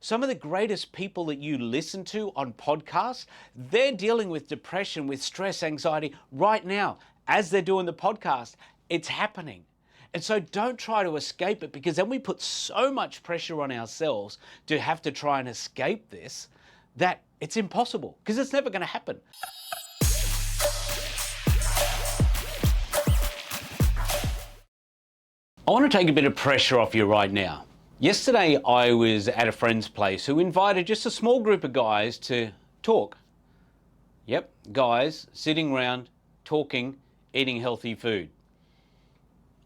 Some of the greatest people that you listen to on podcasts, they're dealing with depression, with stress, anxiety right now as they're doing the podcast. It's happening. And so don't try to escape it, because then we put so much pressure on ourselves to have to try and escape this that it's impossible, because it's never going to happen. I want to take a bit of pressure off you right now. Yesterday, I was at a friend's place who invited just a small group of guys to talk. Yep, guys sitting around, talking, eating healthy food.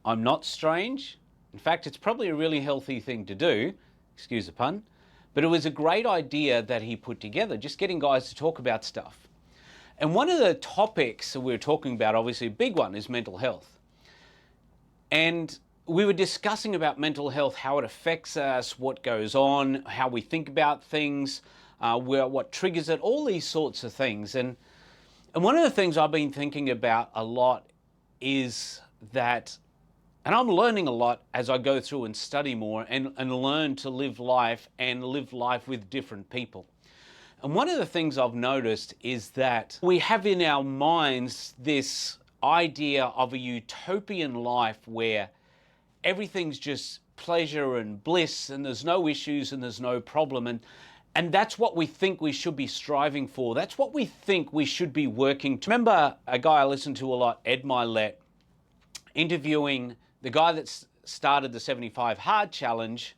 I'm not strange. In fact, it's probably a really healthy thing to do, excuse the pun, but it was a great idea that he put together, just getting guys to talk about stuff. And one of the topics that we were talking about, obviously a big one, is mental health. And we were discussing about mental health, how it affects us, what goes on, how we think about things, what triggers it, all these sorts of things. And one of the things I've been thinking about a lot is that, and I'm learning a lot as I go through and study more and learn to live life and live life with different people. And one of the things I've noticed is that we have in our minds this idea of a utopian life where everything's just pleasure and bliss and there's no issues and there's no problem. And that's what we think we should be striving for. That's what we think we should be working to. Remember a guy I listen to a lot, Ed Milet, interviewing the guy that started the 75 Hard Challenge,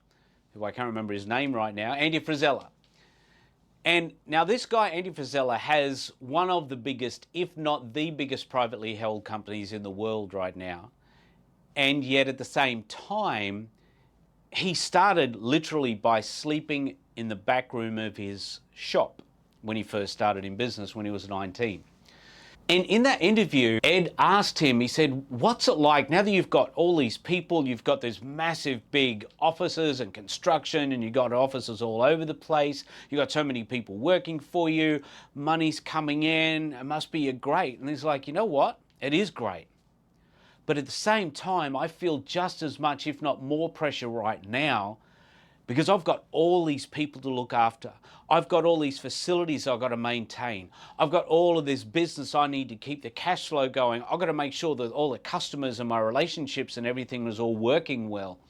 who I can't remember his name right now, Andy Frisella. And now this guy, Andy Frisella, has one of the biggest, if not the biggest, privately held companies in the world right now. And yet at the same time, he started literally by sleeping in the back room of his shop when he first started in business when he was 19. And in that interview, Ed asked him, he said, what's it like now that you've got all these people, you've got these massive big offices and construction, and you've got offices all over the place, you've got so many people working for you, money's coming in, it must be great. And he's like, you know what? It is great. But at the same time, I feel just as much, if not more pressure right now, because I've got all these people to look after. I've got all these facilities I've got to maintain. I've got all of this business I need to keep the cash flow going. I've got to make sure that all the customers and my relationships and everything is all working well.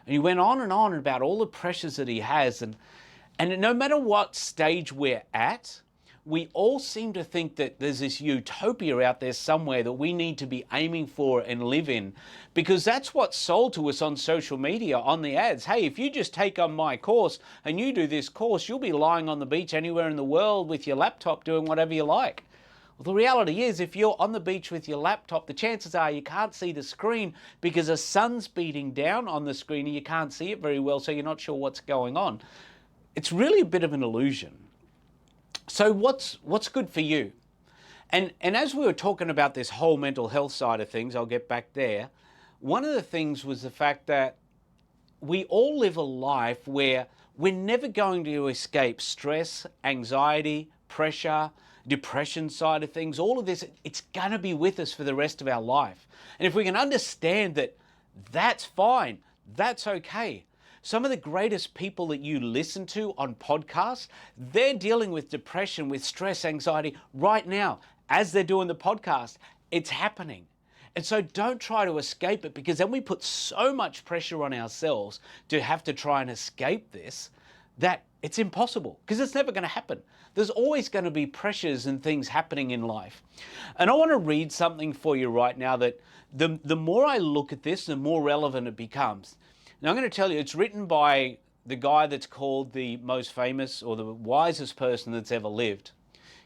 And he went on about all the pressures that he has. And no matter what stage we're at, we all seem to think that there's this utopia out there somewhere that we need to be aiming for and live in, because that's what's sold to us on social media, on the ads. Hey, if you just take on my course and you do this course, you'll be lying on the beach anywhere in the world with your laptop doing whatever you like. Well, the reality is, if you're on the beach with your laptop, the chances are you can't see the screen because the sun's beating down on the screen and you can't see it very well, so you're not sure what's going on. It's really a bit of an illusion. So what's good for you? And as we were talking about this whole mental health side of things, I'll get back there, one of the things was the fact that we all live a life where we're never going to escape stress, anxiety, pressure, depression side of things. All of this, it's going to be with us for the rest of our life. And if we can understand that, that's fine, that's okay. Some of the greatest people that you listen to on podcasts, they're dealing with depression, with stress, anxiety right now as they're doing the podcast. It's happening. And so don't try to escape it, because then we put so much pressure on ourselves to have to try and escape this that it's impossible, because it's never going to happen. There's always going to be pressures and things happening in life. And I want to read something for you right now that the more I look at this, the more relevant it becomes. Now, I'm going to tell you, it's written by the guy that's called the most famous or the wisest person that's ever lived,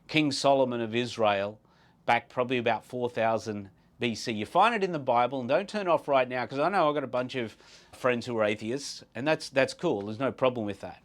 King Solomon of Israel, back probably about 4000 BC. You find it in the Bible, and don't turn off right now, because I know I've got a bunch of friends who are atheists, and that's cool. There's no problem with that.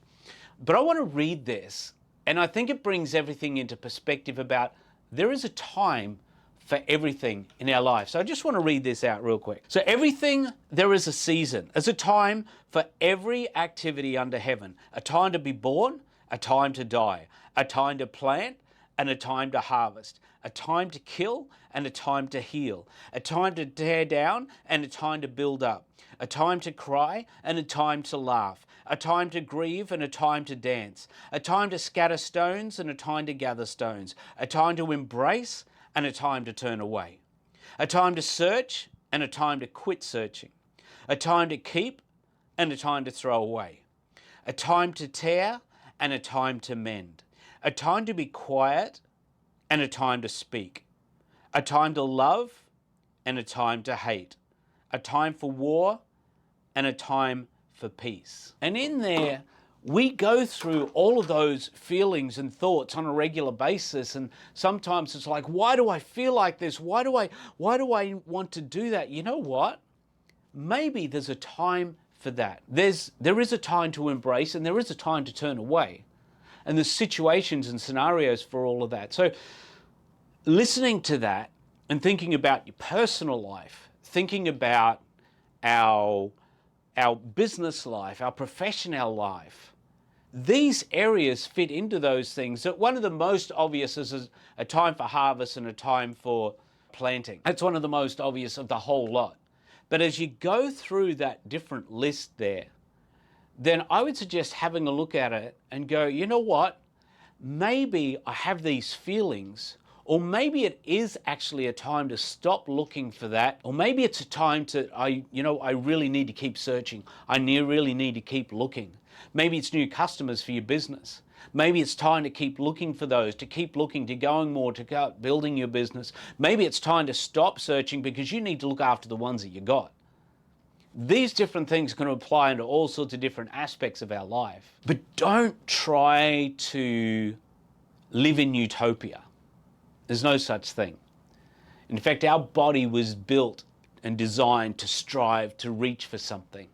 But I want to read this, and I think it brings everything into perspective about there is a time for everything in our life. So I just want to read this out real quick. So everything, there is a season. There's a time for every activity under heaven. A time to be born, a time to die, a time to plant, and a time to harvest. a time to kill and a time to heal, a time to tear down and a time to build up, a time to cry and a time to laugh, a time to grieve and a time to dance, a time to scatter stones and a time to gather stones, a time to embrace and a time to turn away, a time to search and a time to quit searching, a time to keep and a time to throw away, a time to tear and a time to mend, a time to be quiet and a time to speak, a time to love and a time to hate, a time for war and a time for peace. And in there, we go through all of those feelings and thoughts on a regular basis, and sometimes it's like, why do I feel like this? Why do I want to do that? You know what? Maybe there's a time for that. There is a time to embrace and there is a time to turn away. And there's situations and scenarios for all of that. So listening to that and thinking about your personal life, thinking about our business life, our professional life, these areas fit into those things. So one of the most obvious is a time for harvest and a time for planting. That's one of the most obvious of the whole lot. But as you go through that different list there, then I would suggest having a look at it and go, you know what? Maybe I have these feelings, or maybe it is actually a time to stop looking for that, or maybe it's a time to, I really need to keep searching. Really need to keep looking. Maybe it's new customers for your business. Maybe it's time to keep looking for those, to keep looking, to going more, to go building your business. Maybe it's time to stop searching because you need to look after the ones that you got. These different things can apply into all sorts of different aspects of our life. But don't try to live in utopia. There's no such thing. In fact, our body was built and designed to strive to reach for something.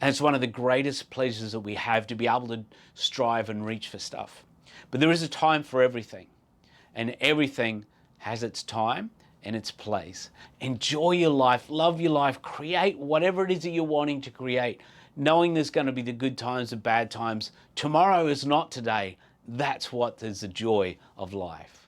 And it's one of the greatest pleasures that we have to be able to strive and reach for stuff. But there is a time for everything. And everything has its time and its place. Enjoy your life, love your life, create whatever it is that you're wanting to create, knowing there's going to be the good times and bad times. Tomorrow is not today. That's what is the joy of life.